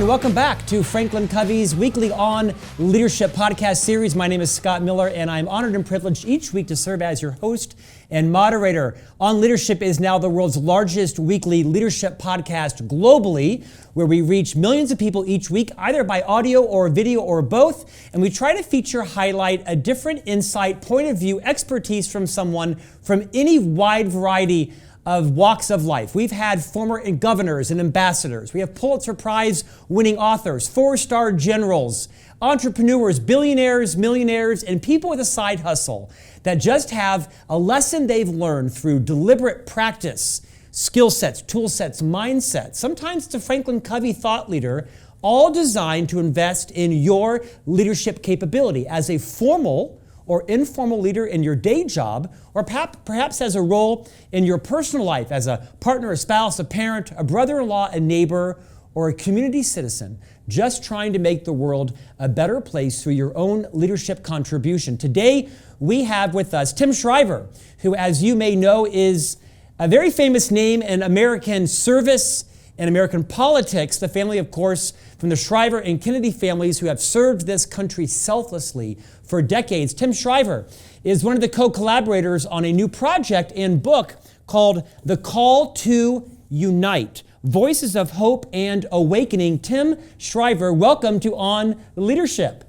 and welcome back to FranklinCovey's weekly On Leadership podcast series. My name is Scott Miller, and I'm honored and privileged each week to serve as your host and moderator. On Leadership is now the world's largest weekly leadership podcast globally, where we reach millions of people each week, either by audio or video or both, and we try to feature, highlight a different insight, point of view, expertise from someone from any wide variety of walks of life. We've had former governors and ambassadors. We have Pulitzer Prize winning authors, four-star generals, entrepreneurs, billionaires, millionaires, and people with a side hustle that just have a lesson they've learned through deliberate practice, skill sets, tool sets, mindset. Sometimes it's a FranklinCovey thought leader, all designed to invest in your leadership capability as a formal or informal leader in your day job, or perhaps as a role in your personal life as a partner, a spouse, a parent, a brother-in-law, a neighbor, or a community citizen, just trying to make the world a better place through your own leadership contribution. Today, we have with us Tim Shriver, who, as you may know, is a very famous name in American service and American politics. The family, of course, from the Shriver and Kennedy families who have served this country selflessly for decades. Tim Shriver is one of the co-collaborators on a new project and book called The Call to Unite, Voices of Hope and Awakening. Tim Shriver, welcome to On Leadership.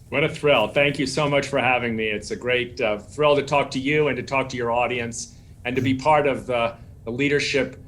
What a thrill. Thank you so much for having me. It's a great thrill to talk to you and to talk to your audience and to be part of the leadership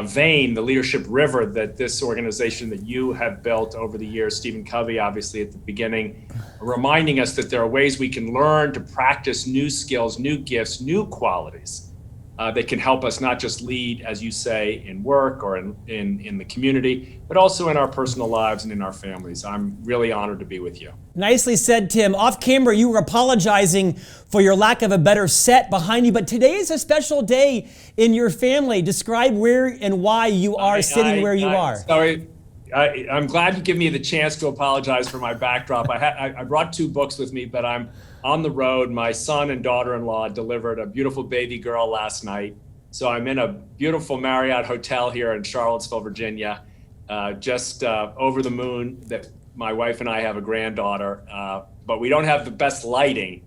vein, the leadership river that this organization that you have built over the years, Stephen Covey, obviously at the beginning, reminding us that there are ways we can learn to practice new skills, new gifts, new qualities that can help us not just lead, as you say, in work or in the community, but also in our personal lives and in our families. I'm really honored to be with you. Nicely said, Tim. Off camera, you were apologizing for your lack of a better set behind you, but today is a special day in your family. Describe where and why you are sitting where you are. Sorry, I'm glad you give me the chance to apologize for my backdrop. I brought two books with me, but I'm on the road. My son and daughter-in-law delivered a beautiful baby girl last night. So I'm in a beautiful Marriott hotel here in Charlottesville, Virginia, just over the moon that my wife and I have a granddaughter, but we don't have the best lighting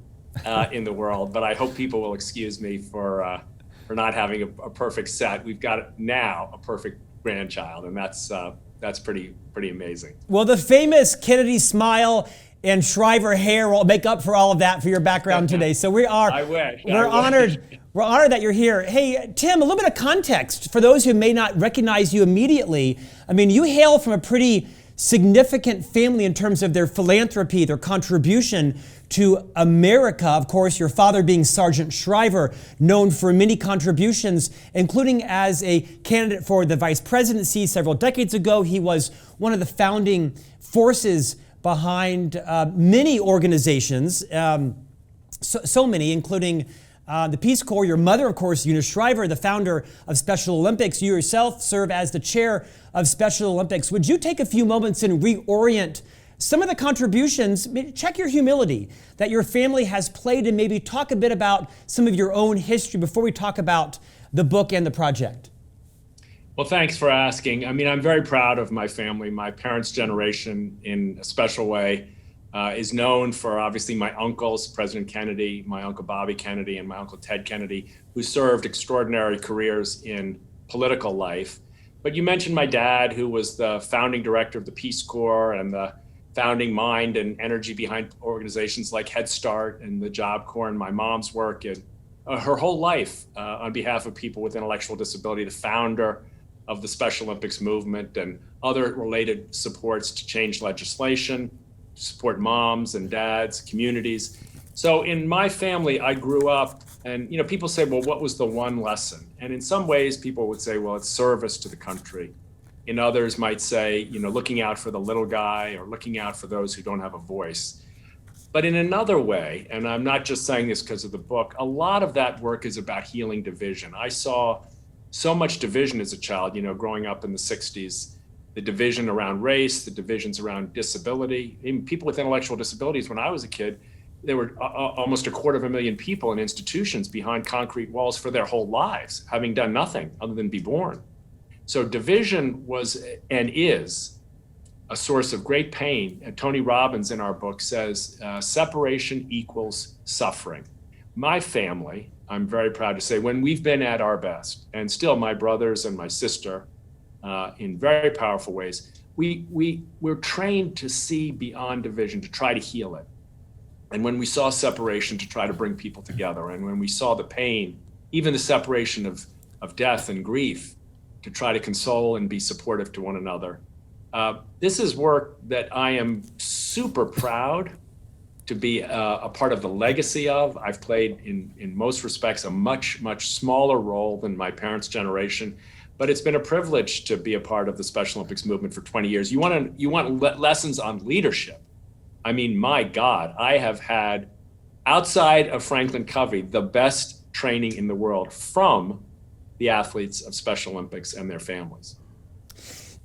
in the world, but I hope people will excuse me for not having a perfect set. We've got now a perfect grandchild, and that's pretty amazing. Well, the famous Kennedy smile and Shriver hair will make up for all of that for your background today. So we're honored that you're here. Hey, Tim, a little bit of context for those who may not recognize you immediately. I mean, you hail from a pretty significant family in terms of their philanthropy, their contribution to America. Of course, your father being Sergeant Shriver, known for many contributions, including as a candidate for the vice presidency several decades ago. He was one of the founding forces behind many organizations, so many, including the Peace Corps. Your mother, of course, Eunice Shriver, the founder of Special Olympics. You yourself serve as the chair of Special Olympics. Would you take a few moments and reorient some of the contributions, check your humility that your family has played, and maybe talk a bit about some of your own history before we talk about the book and the project? Well, thanks for asking. I mean, I'm very proud of my family. My parents' generation, in a special way, is known for obviously my uncles, President Kennedy, my Uncle Bobby Kennedy, and my Uncle Ted Kennedy, who served extraordinary careers in political life. But you mentioned my dad, who was the founding director of the Peace Corps and the founding mind and energy behind organizations like Head Start and the Job Corps, and my mom's work and her whole life on behalf of people with intellectual disability, the founder of the Special Olympics movement and other related supports to change legislation, support moms and dads, communities. So in my family, I grew up and, people say, well, what was the one lesson? And in some ways, people would say, well, it's service to the country. In others might say, looking out for the little guy or looking out for those who don't have a voice. But in another way, and I'm not just saying this because of the book, a lot of that work is about healing division. I saw so much division as a child, growing up in the 60s, the division around race, the divisions around disability, even people with intellectual disabilities. When I was a kid, there were almost 250,000 people in institutions behind concrete walls for their whole lives, having done nothing other than be born. So division was and is a source of great pain. Tony Robbins in our book says, separation equals suffering. My family, I'm very proud to say, when we've been at our best, and still my brothers and my sister, in very powerful ways, we're trained to see beyond division, to try to heal it. And when we saw separation, to try to bring people together. And when we saw the pain, even the separation of death and grief, to try to console and be supportive to one another. This is work that I am super proud to be a part of the legacy of. I've played in most respects a much, much smaller role than my parents' generation, but it's been a privilege to be a part of the Special Olympics movement for 20 years. You want lessons on leadership. I mean, my God, I have had, outside of FranklinCovey, the best training in the world from the athletes of Special Olympics and their families.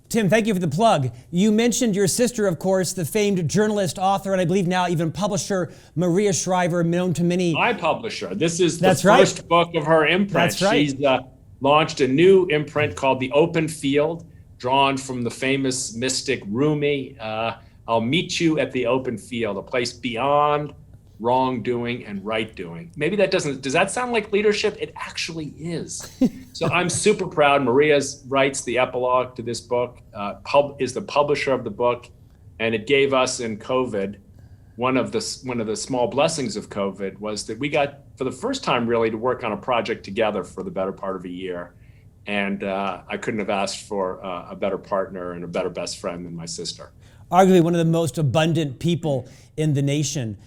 Tim, thank you for the plug. You mentioned your sister, of course, the famed journalist, author, and I believe now even publisher, Maria Shriver, known to many. My publisher. This is the first book of her imprint. That's right. She's launched a new imprint called The Open Field, drawn from the famous mystic Rumi. I'll meet you at the open field, a place beyond wrongdoing and right doing. Maybe does that sound like leadership? It actually is. So I'm super proud. Maria writes the epilogue to this book, is the publisher of the book, and it gave us in COVID, one of the small blessings of COVID was that we got, for the first time really, to work on a project together for the better part of a year. And I couldn't have asked for a better partner and a better best friend than my sister. Arguably one of the most abundant people in the nation.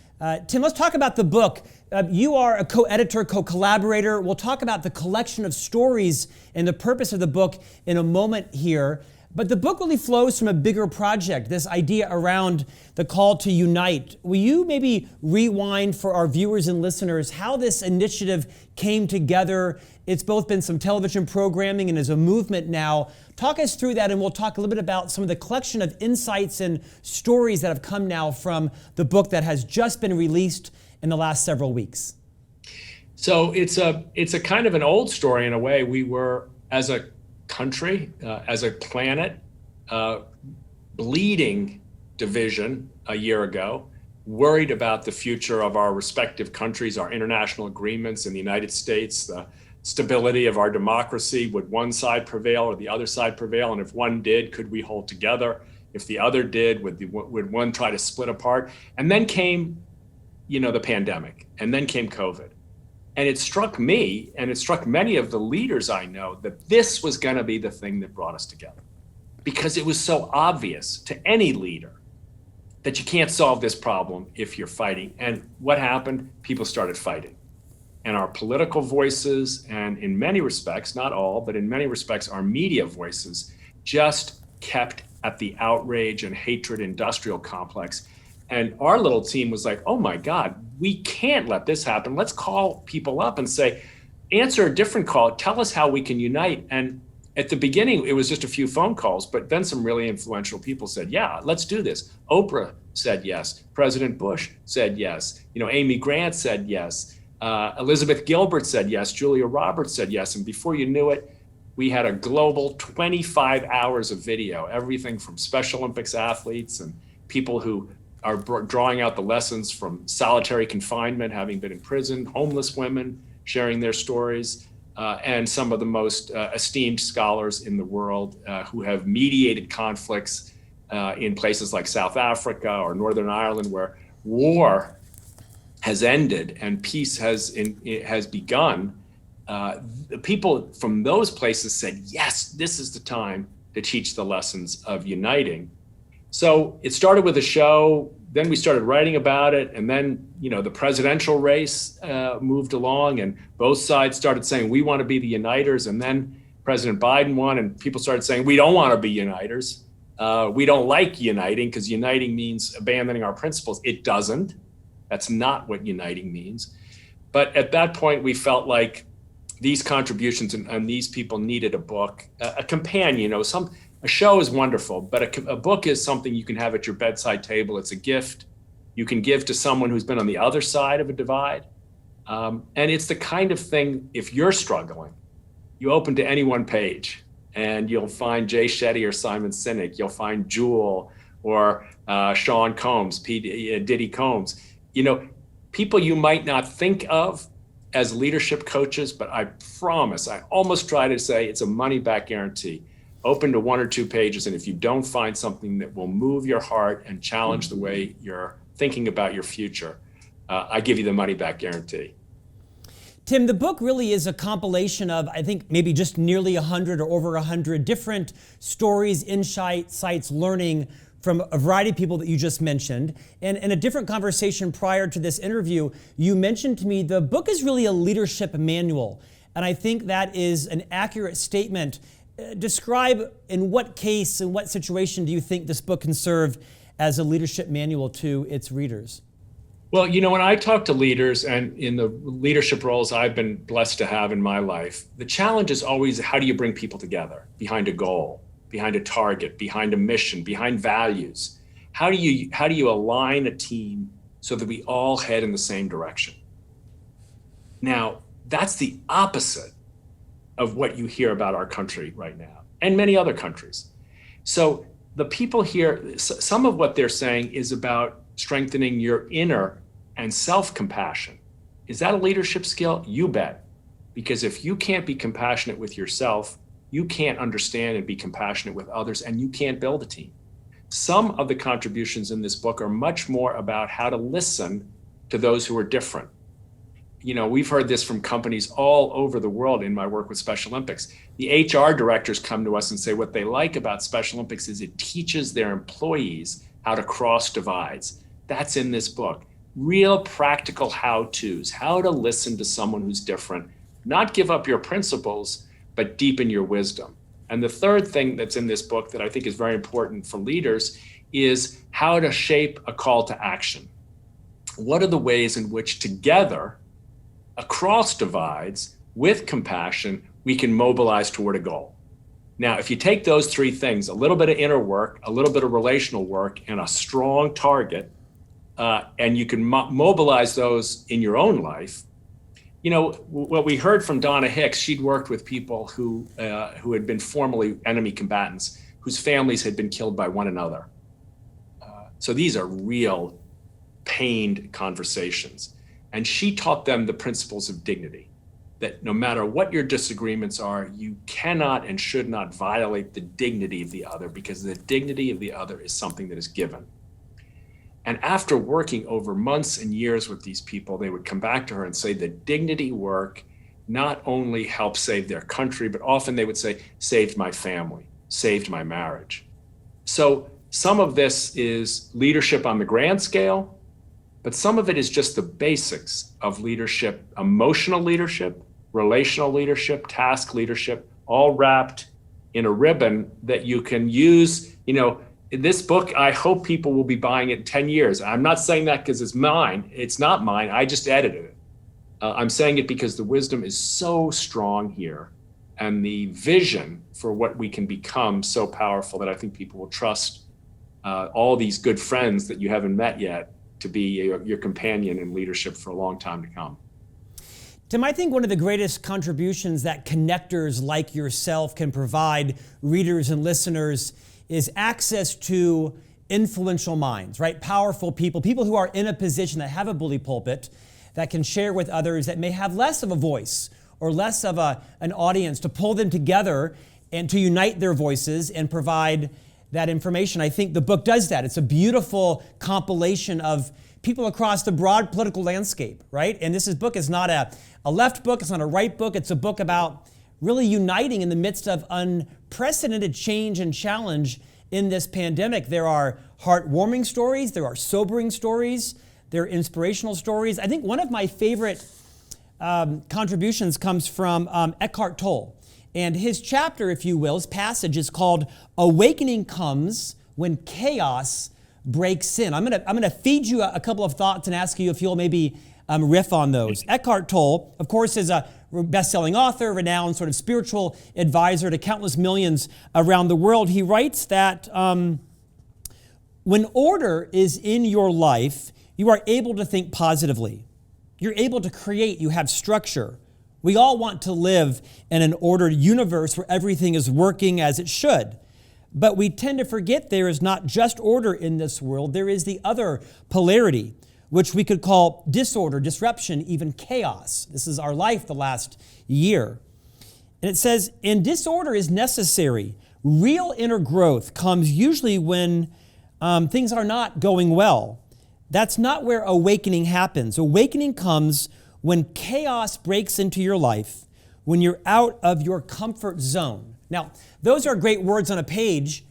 Tim, let's talk about the book. You are a co-editor, co-collaborator. We'll talk about the collection of stories and the purpose of the book in a moment here. But the book really flows from a bigger project, this idea around the call to unite. Will you maybe rewind for our viewers and listeners how this initiative came together? It's both been some television programming and is a movement now. Talk us through that, and we'll talk a little bit about some of the collection of insights and stories that have come now from the book that has just been released in the last several weeks. So it's a kind of an old story in a way. We were, as a country, as a planet, bleeding division a year ago, worried about the future of our respective countries, our international agreements in the United States, the stability of our democracy. Would one side prevail or the other side prevail? And if one did, could we hold together? If the other did, would one try to split apart? And then came, the pandemic, and then came COVID. And it struck me, and it struck many of the leaders I know, that this was going to be the thing that brought us together. Because it was so obvious to any leader that you can't solve this problem if you're fighting. And what happened? People started fighting. And our political voices, and in many respects, not all, but in many respects, our media voices just kept at the outrage and hatred industrial complex. And our little team was like, oh my God, we can't let this happen. Let's call people up and say, answer a different call. Tell us how we can unite. And at the beginning, it was just a few phone calls, but then some really influential people said, yeah, let's do this. Oprah said yes. President Bush said yes. Amy Grant said yes. Elizabeth Gilbert said yes. Julia Roberts said yes. And before you knew it, we had a global 25 hours of video, everything from Special Olympics athletes and people who are drawing out the lessons from solitary confinement, having been in prison, homeless women sharing their stories, and some of the most esteemed scholars in the world who have mediated conflicts in places like South Africa or Northern Ireland, where war has ended and peace has begun. The people from those places said, yes, this is the time to teach the lessons of uniting. So it started with a show, then we started writing about it, and then the presidential race moved along, and both sides started saying, we want to be the uniters, and then President Biden won, and people started saying, we don't want to be uniters. We don't like uniting, because uniting means abandoning our principles. It doesn't. That's not what uniting means. But at that point, we felt like these contributions and these people needed a book, a companion. A show is wonderful, but a book is something you can have at your bedside table. It's a gift you can give to someone who's been on the other side of a divide. And it's the kind of thing, if you're struggling, you open to any one page and you'll find Jay Shetty or Simon Sinek. You'll find Jewel or Sean Combs, Diddy Combs. People you might not think of as leadership coaches, but I promise, I almost try to say it's a money-back guarantee. Open to 1 or 2 pages, and if you don't find something that will move your heart and challenge the way you're thinking about your future, I give you the money-back guarantee. Tim, the book really is a compilation of, I think, maybe just nearly 100 or over 100 different stories, insights, learning from a variety of people that you just mentioned. And in a different conversation prior to this interview, you mentioned to me the book is really a leadership manual. And I think that is an accurate statement. Describe in what case, in what situation do you think this book can serve as a leadership manual to its readers? Well, when I talk to leaders and in the leadership roles I've been blessed to have in my life, the challenge is always how do you bring people together behind a goal, behind a target, behind a mission, behind values? How do you align a team so that we all head in the same direction? Now, that's the opposite of what you hear about our country right now and many other countries. So the people here, some of what they're saying is about strengthening your inner and self-compassion. Is that a leadership skill? You bet. Because if you can't be compassionate with yourself, you can't understand and be compassionate with others, and you can't build a team. Some of the contributions in this book are much more about how to listen to those who are different. We've heard this from companies all over the world in my work with Special Olympics. The HR directors come to us and say what they like about Special Olympics is it teaches their employees how to cross divides. That's in this book. Real practical how-tos, how to listen to someone who's different, not give up your principles, but deepen your wisdom. And the third thing that's in this book that I think is very important for leaders is how to shape a call to action. What are the ways in which together, across divides, with compassion, we can mobilize toward a goal? Now, if you take those 3 things, a little bit of inner work, a little bit of relational work, and a strong target, and you can mobilize those in your own life, what we heard from Donna Hicks, she'd worked with people who had been formerly enemy combatants, whose families had been killed by one another. So these are real pained conversations. And she taught them the principles of dignity, that no matter what your disagreements are, you cannot and should not violate the dignity of the other, because the dignity of the other is something that is given. And after working over months and years with these people, they would come back to her and say that dignity work not only helped save their country, but often they would say, saved my family, saved my marriage. So some of this is leadership on the grand scale, but some of it is just the basics of leadership, emotional leadership, relational leadership, task leadership, all wrapped in a ribbon that you can use. In this book, I hope people will be buying it in 10 years. I'm not saying that because it's mine. It's not mine. I just edited it. I'm saying it because the wisdom is so strong here, and the vision for what we can become so powerful that I think people will trust all these good friends that you haven't met yet to be your companion in leadership for a long time to come. Tim, I think one of the greatest contributions that connectors like yourself can provide readers and listeners is access to influential minds, right? Powerful people who are in a position that have a bully pulpit that can share with others that may have less of a voice or less of an audience, to pull them together and to unite their voices and provide that information. I think the book does that. It's a beautiful compilation of people across the broad political landscape, right? And this book is not a left book, it's not a right book, it's a book about really uniting in the midst of unprecedented change and challenge in this pandemic. There are heartwarming stories, there are sobering stories, there are inspirational stories. I think one of my favorite contributions comes from Eckhart Tolle. And his chapter, if you will, his passage is called "Awakening Comes When Chaos Breaks In." I'm gonna feed you a couple of thoughts and ask you if you'll maybe riff on those. Eckhart Tolle, of course, is a best-selling author, renowned sort of spiritual advisor to countless millions around the world. He writes that when order is in your life, you are able to think positively. You're able to create, you have structure. We all want to live in an ordered universe where everything is working as it should. But we tend to forget there is not just order in this world. There is the other polarity, which we could call disorder, disruption, even chaos. This is our life the last year. And it says, and disorder is necessary. Real inner growth comes usually when things are not going well. That's not where awakening happens. Awakening comes when chaos breaks into your life, when you're out of your comfort zone. Now, those are great words on a page.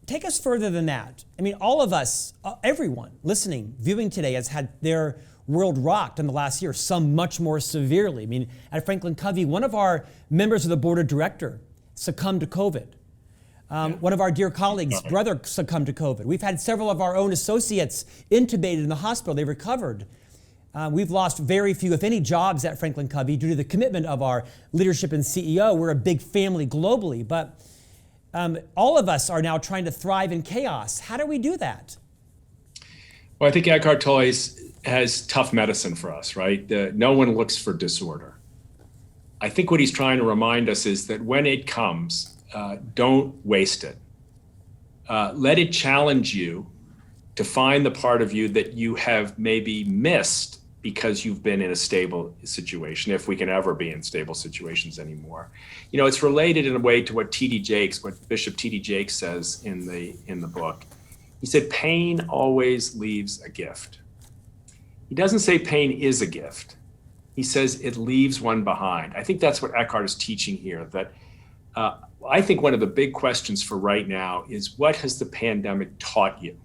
Take us further than that. I mean, all of us, everyone listening, viewing today has had their world rocked in the last year, some much more severely. I mean, at FranklinCovey, one of our members of the board of directors succumbed to COVID. One of our dear colleagues' brother succumbed to COVID. We've had several of our own associates intubated in the hospital. They recovered. We've lost very few, if any, jobs at FranklinCovey due to the commitment of our leadership and CEO. We're a big family globally, but all of us are now trying to thrive in chaos. How do we do that? Well, I think Eckhart Tolle has tough medicine for us, right? No one looks for disorder. I think what he's trying to remind us is that when it comes, don't waste it. Let it challenge you to find the part of you that you have maybe missed because you've been in a stable situation, if we can ever be in stable situations anymore. You know, it's related in a way to what Bishop T.D. Jakes says in the book. He said, pain always leaves a gift. He doesn't say pain is a gift. He says it leaves one behind. I think that's what Eckhart is teaching here, that I think one of the big questions for right now is, what has the pandemic taught you?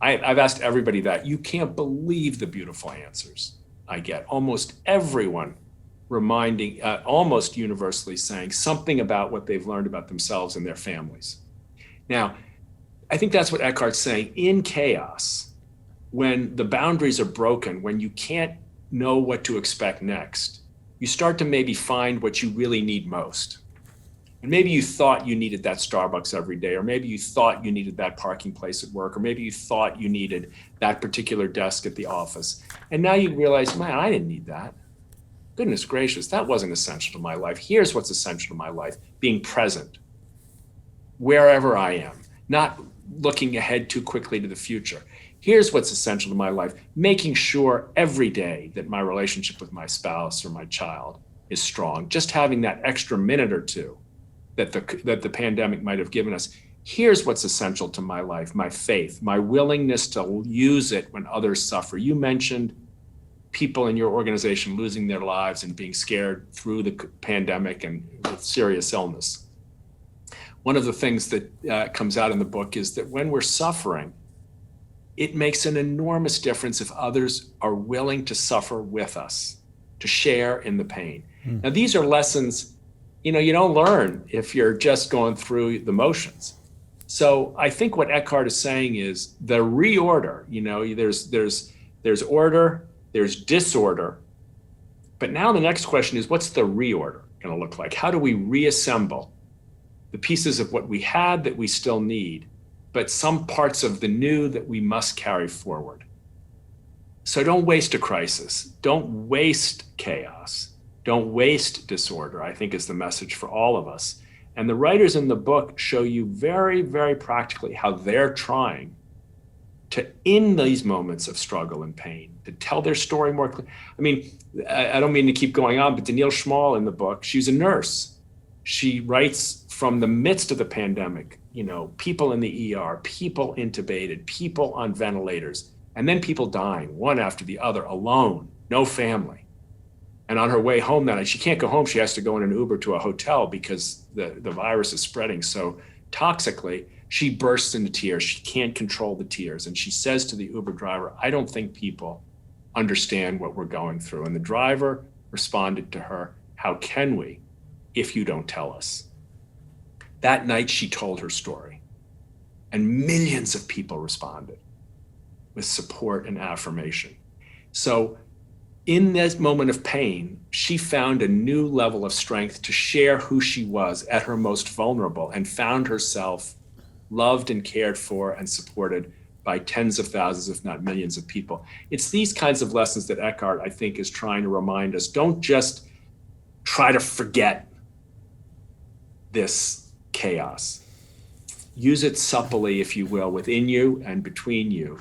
I've asked everybody that. You can't believe the beautiful answers I get. Almost everyone reminding, almost universally saying something about what they've learned about themselves and their families. Now, I think that's what Eckhart's saying. In chaos, when the boundaries are broken, when you can't know what to expect next, you start to maybe find what you really need most. And maybe you thought you needed that Starbucks every day, or maybe you thought you needed that parking place at work, or maybe you thought you needed that particular desk at the office. And now you realize, man, I didn't need that. Goodness gracious, that wasn't essential to my life. Here's what's essential to my life: being present wherever I am, not looking ahead too quickly to the future. Here's what's essential to my life: making sure every day that my relationship with my spouse or my child is strong. Just having that extra minute or two that the pandemic might have given us. Here's what's essential to my life: my faith, my willingness to use it when others suffer. You mentioned people in your organization losing their lives and being scared through the pandemic and with serious illness. One of the things that comes out in the book is that when we're suffering, it makes an enormous difference if others are willing to suffer with us, to share in the pain. Now, these are lessons you don't learn if you're just going through the motions. So I think what Eckhart is saying is the reorder. There's order, there's disorder, but now the next question is, what's the reorder going to look like? How do we reassemble the pieces of what we had that we still need, but some parts of the new that we must carry forward? So don't waste a crisis. Don't waste chaos. Don't waste disorder, I think, is the message for all of us. And the writers in the book show you very, very practically how they're trying to, in these moments of struggle and pain, to tell their story more clearly. I mean, I don't mean to keep going on, but Danielle Schmall in the book, she's a nurse. She writes from the midst of the pandemic, people in the ER, people intubated, people on ventilators, and then people dying, one after the other, alone, no family. And on her way home that night, she can't go home. She has to go in an Uber to a hotel because the virus is spreading so toxically. She bursts into tears. She can't control the tears. And she says to the Uber driver, I don't think people understand what we're going through. And the driver responded to her, how can we if you don't tell us? That night, she told her story. And millions of people responded with support and affirmation. So in this moment of pain, she found a new level of strength to share who she was at her most vulnerable, and found herself loved and cared for and supported by tens of thousands, if not millions of people. It's these kinds of lessons that Eckhart, I think, is trying to remind us. Don't just try to forget this chaos. Use it supplely, if you will, within you and between you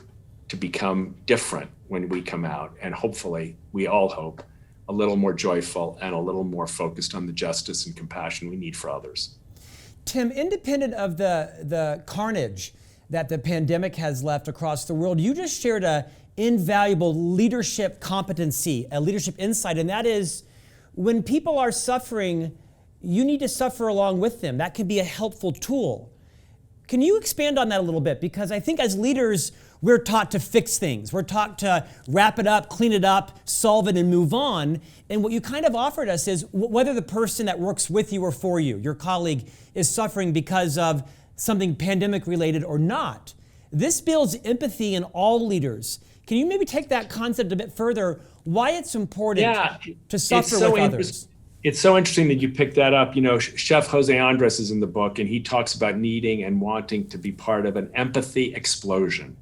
to become different when we come out. And hopefully, we all hope, a little more joyful and a little more focused on the justice and compassion we need for others. Tim, independent of the carnage that the pandemic has left across the world, you just shared an invaluable leadership competency, a leadership insight, and that is when people are suffering, you need to suffer along with them. That can be a helpful tool. Can you expand on that a little bit? Because I think as leaders, we're taught to fix things. We're taught to wrap it up, clean it up, solve it, and move on. And what you kind of offered us is whether the person that works with you or for you, your colleague, is suffering because of something pandemic related or not. This builds empathy in all leaders. Can you maybe take that concept a bit further? Why it's important to suffer with others? It's so interesting that you picked that up. You know, Chef Jose Andres is in the book, and he talks about needing and wanting to be part of an empathy explosion.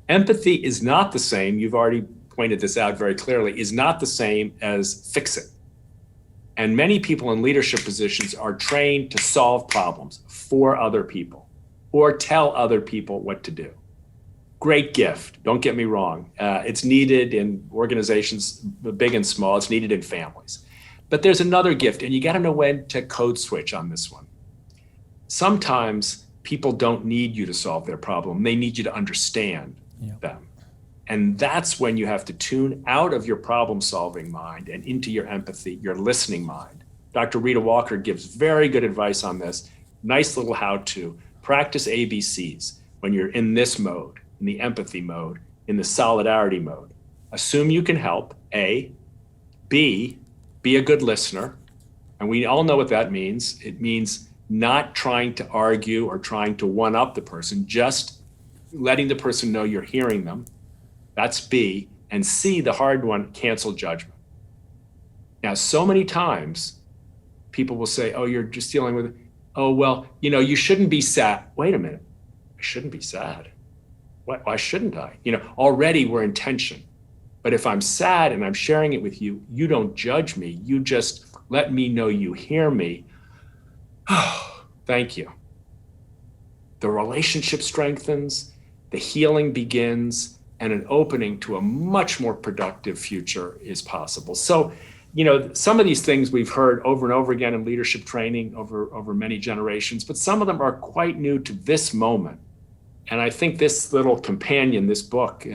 Empathy is not the same, you've already pointed this out very clearly, is not the same as fix it. And many people in leadership positions are trained to solve problems for other people or tell other people what to do. Great gift, don't get me wrong. It's needed in organizations, big and small, it's needed in families. But there's another gift, and you got to know when to code switch on this one. Sometimes people don't need you to solve their problem. They need you to understand them. And that's when you have to tune out of your problem-solving mind and into your empathy, your listening mind. Dr. Rita Walker gives very good advice on this. Nice little how-to. Practice ABCs when you're in this mode, in the empathy mode, in the solidarity mode. Assume you can help, A. B, be a good listener. And we all know what that means. It means not trying to argue or trying to one-up the person, just letting the person know you're hearing them. That's B. And C, the hard one, cancel judgment. Now, so many times people will say, oh, you're just dealing with, oh, well, you know, you shouldn't be sad. Wait a minute, I shouldn't be sad. Why shouldn't I? You know, already we're in tension. But if I'm sad and I'm sharing it with you, you don't judge me. You just let me know you hear me. Oh, thank you. The relationship strengthens, the healing begins, and an opening to a much more productive future is possible. So, you know, some of these things we've heard over and over again in leadership training over many generations, but some of them are quite new to this moment. And I think this little companion, this book,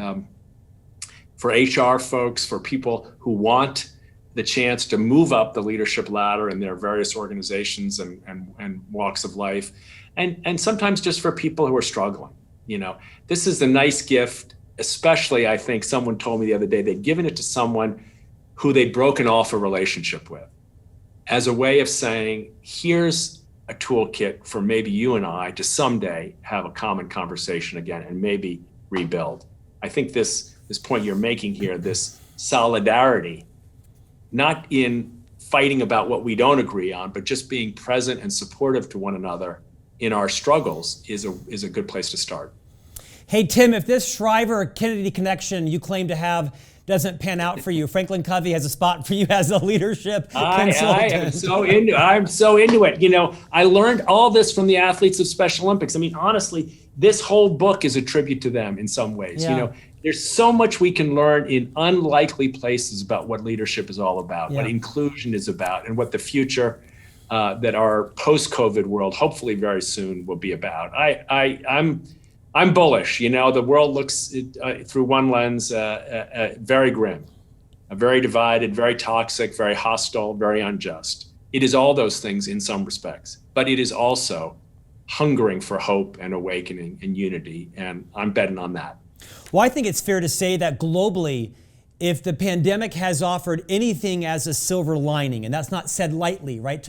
for HR folks, for people who want the chance to move up the leadership ladder in their various organizations and walks of life, and sometimes just for people who are struggling. You know, this is a nice gift, especially I think someone told me the other day they'd given it to someone who they'd broken off a relationship with as a way of saying, here's a toolkit for maybe you and I to someday have a common conversation again and maybe rebuild. I think this point you're making here, this solidarity, not in fighting about what we don't agree on, but just being present and supportive to one another in our struggles is a good place to start. Hey, Tim, if this Shriver-Kennedy connection you claim to have doesn't pan out for you, FranklinCovey has a spot for you as a leadership consultant. I'm so into it. You know, I learned all this from the athletes of Special Olympics. I mean, honestly, this whole book is a tribute to them in some ways. Yeah. You know, there's so much we can learn in unlikely places about what leadership is all about, what inclusion is about, and what the future that our post-COVID world, hopefully very soon, will be about. I'm bullish. You know, the world looks through one lens, very grim, very divided, very toxic, very hostile, very unjust. It is all those things in some respects, but it is also hungering for hope and awakening and unity, and I'm betting on that. Well, I think it's fair to say that globally, if the pandemic has offered anything as a silver lining, and that's not said lightly, right,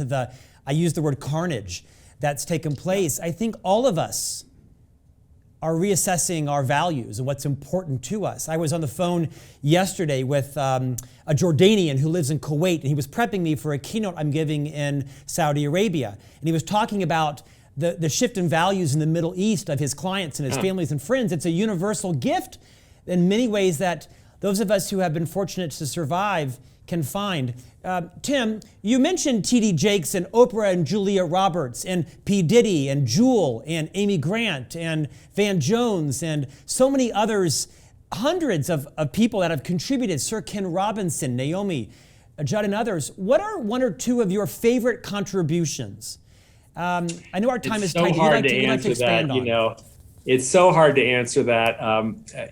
I use the word carnage that's taken place, I think all of us are reassessing our values and what's important to us. I was on the phone yesterday with a Jordanian who lives in Kuwait, and he was prepping me for a keynote I'm giving in Saudi Arabia. And he was talking about the shift in values in the Middle East of his clients and his families and friends. It's a universal gift in many ways that those of us who have been fortunate to survive can find. Tim, you mentioned T.D. Jakes and Oprah and Julia Roberts and P. Diddy and Jewel and Amy Grant and Van Jones and so many others, hundreds of people that have contributed, Sir Ken Robinson, Naomi, Judd, and others. What are one or two of your favorite contributions? I know our time is tight. You'd like to expand on. It's so hard to answer that.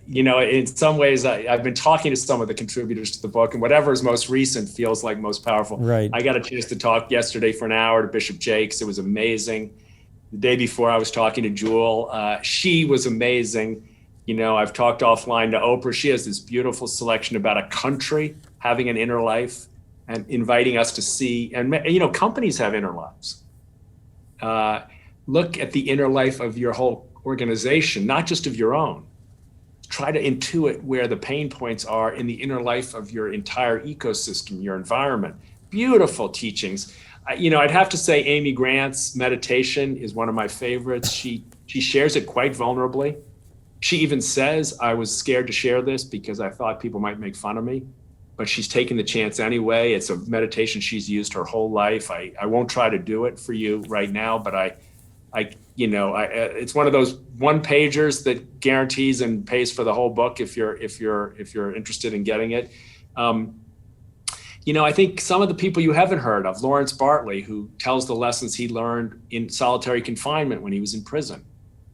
In some ways, I've been talking to some of the contributors to the book, and whatever is most recent feels like most powerful. Right. I got a chance to talk yesterday for an hour to Bishop Jakes. It was amazing. The day before, I was talking to Jewel. She was amazing. I've talked offline to Oprah. She has this beautiful selection about a country having an inner life and inviting us to see. And, companies have inner lives. Look at the inner life of your whole organization, not just of your own. Try to intuit where the pain points are in the inner life of your entire ecosystem, your environment. Beautiful teachings. I'd have to say Amy Grant's meditation is one of my favorites. She shares it quite vulnerably. She even says, I was scared to share this because I thought people might make fun of me, but she's taken the chance anyway. It's a meditation she's used her whole life. I won't try to do it for you right now, but it's one of those one pagers that guarantees and pays for the whole book if you're interested in getting it. I think some of the people you haven't heard of, Lawrence Bartley, who tells the lessons he learned in solitary confinement when he was in prison.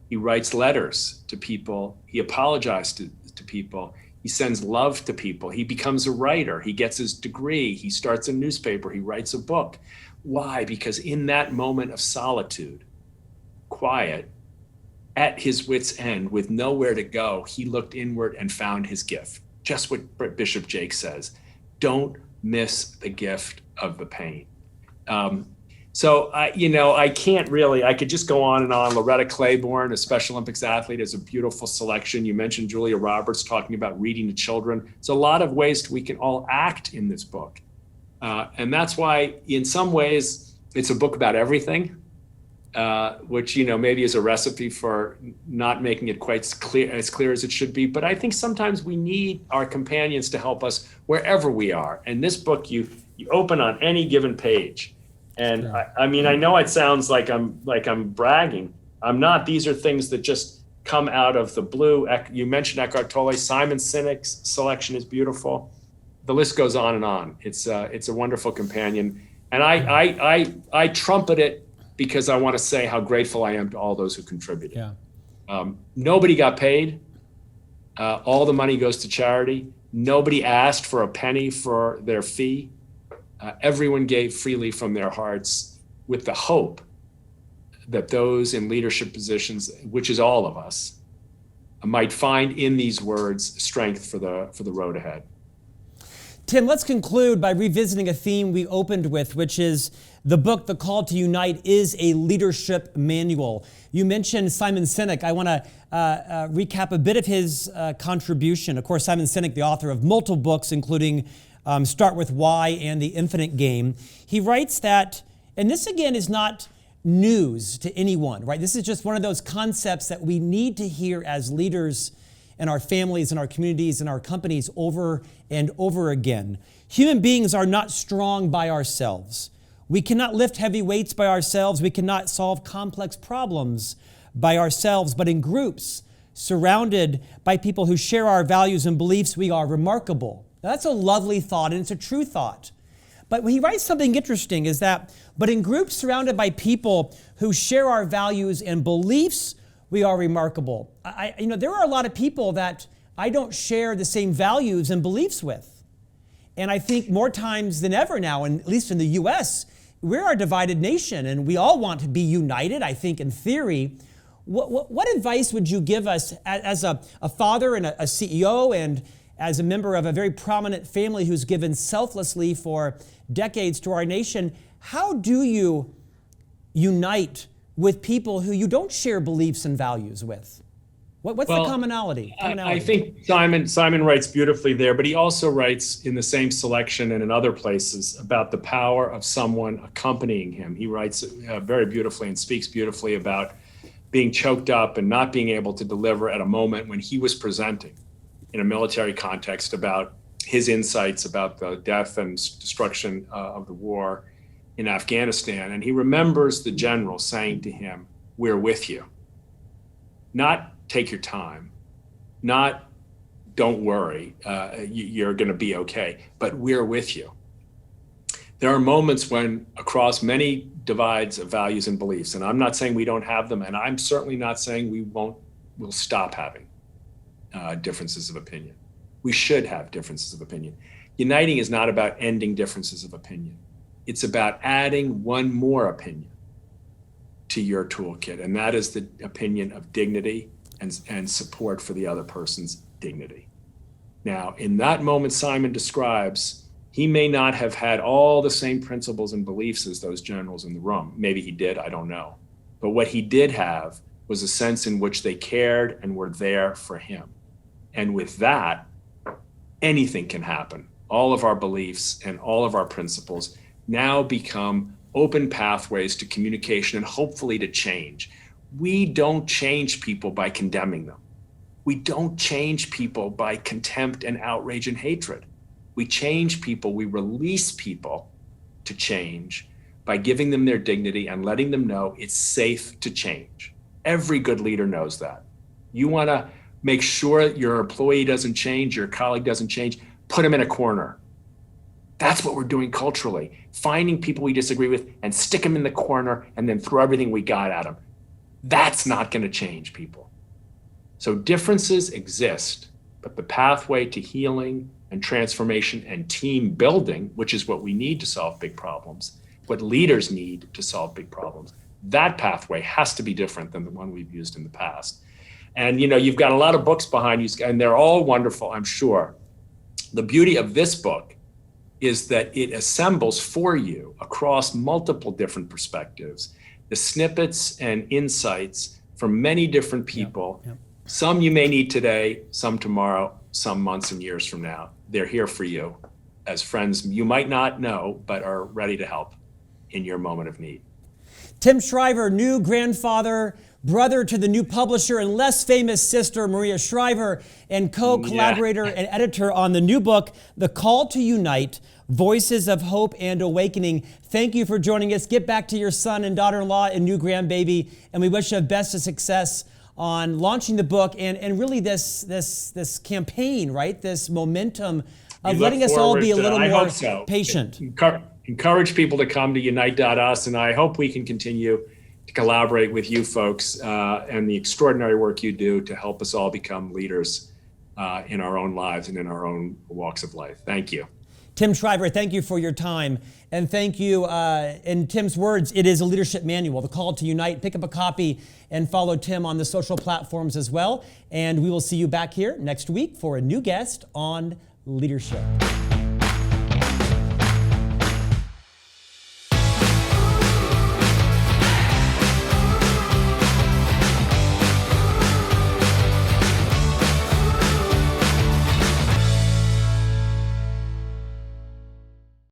He writes letters to people. He apologizes to people. He sends love to people. He becomes a writer. He gets his degree. He starts a newspaper. He writes a book. Why? Because in that moment of solitude, quiet, at his wit's end, with nowhere to go, he looked inward and found his gift. Just what Bishop Jakes says, don't miss the gift of the pain. I can't really, I could just go on and on. Loretta Claiborne, a Special Olympics athlete, is a beautiful selection. You mentioned Julia Roberts talking about reading to children. There's a lot of ways we can all act in this book. And that's why in some ways it's a book about everything. Which, maybe is a recipe for not making it quite as clear as it should be. But I think sometimes we need our companions to help us wherever we are. And this book, you open on any given page. And sure. I know it sounds like I'm bragging. I'm not. These are things that just come out of the blue. You mentioned Eckhart Tolle. Simon Sinek's selection is beautiful. The list goes on and on. It's a wonderful companion. And I trumpet it because I want to say how grateful I am to all those who contributed. Yeah. Nobody got paid. All the money goes to charity. Nobody asked for a penny for their fee. Everyone gave freely from their hearts with the hope that those in leadership positions, which is all of us, might find in these words strength for the road ahead. Tim, let's conclude by revisiting a theme we opened with, which is the book, The Call to Unite, is a leadership manual. You mentioned Simon Sinek. I want to recap a bit of his contribution. Of course, Simon Sinek, the author of multiple books, including Start With Why and The Infinite Game. He writes that, and this again is not news to anyone, right? This is just one of those concepts that we need to hear as leaders in our families, in our communities, in our companies over and over again. Human beings are not strong by ourselves. We cannot lift heavy weights by ourselves. We cannot solve complex problems by ourselves, but in groups, surrounded by people who share our values and beliefs, we are remarkable. Now, that's a lovely thought, and it's a true thought. But when he writes something interesting is that, but in groups surrounded by people who share our values and beliefs, we are remarkable. There are a lot of people that I don't share the same values and beliefs with. And I think more times than ever now, and at least in the U.S., we're a divided nation, and we all want to be united, I think, in theory. What advice would you give us as a father and a CEO and as a member of a very prominent family who's given selflessly for decades to our nation? How do you unite with people who you don't share beliefs and values with? What's the commonality? I think Simon writes beautifully there, but he also writes in the same selection and in other places about the power of someone accompanying him. He writes very beautifully and speaks beautifully about being choked up and not being able to deliver at a moment when he was presenting in a military context about his insights about the death and destruction of the war in Afghanistan. And he remembers the general saying to him, "We're with you." Not "take your time," not "don't worry, you're going to be okay," but "we're with you." There are moments when, across many divides of values and beliefs, and I'm not saying we don't have them, and I'm certainly not saying we'll stop having differences of opinion. We should have differences of opinion. Uniting is not about ending differences of opinion. It's about adding one more opinion to your toolkit, and that is the opinion of dignity and support for the other person's dignity. Now, in that moment Simon describes, he may not have had all the same principles and beliefs as those generals in the room. Maybe he did, I don't know. But what he did have was a sense in which they cared and were there for him. And with that, anything can happen. All of our beliefs and all of our principles now become open pathways to communication and hopefully to change. We don't change people by condemning them. We don't change people by contempt and outrage and hatred. We change people, we release people to change by giving them their dignity and letting them know it's safe to change. Every good leader knows that. You want to make sure your employee doesn't change, your colleague doesn't change, put them in a corner. That's what we're doing culturally, finding people we disagree with and stick them in the corner and then throw everything we got at them. That's not going to change people. So differences exist, but the pathway to healing and transformation and team building, which is what we need to solve big problems, what leaders need to solve big problems, that pathway has to be different than the one we've used in the past. And you've got a lot of books behind you, and they're all wonderful, I'm sure. The beauty of this book is that it assembles for you across multiple different perspectives, the snippets and insights from many different people. Yep. Some you may need today, some tomorrow, some months and years from now. They're here for you as friends you might not know, but are ready to help in your moment of need. Tim Shriver, new grandfather, brother to the new publisher and less famous sister, Maria Shriver, and co-collaborator and editor on the new book, The Call to Unite, Voices of Hope and Awakening. Thank you for joining us. Get back to your son and daughter-in-law and new grandbaby, and we wish you the best of success on launching the book and really this campaign, right? This momentum of letting us all be a little more patient. Encourage people to come to unite.us, and I hope we can continue to collaborate with you folks and the extraordinary work you do to help us all become leaders in our own lives and in our own walks of life. Thank you. Tim Shriver, thank you for your time. And thank you, in Tim's words, it is a leadership manual, The Call to Unite. Pick up a copy and follow Tim on the social platforms as well. And we will see you back here next week for a new guest on leadership.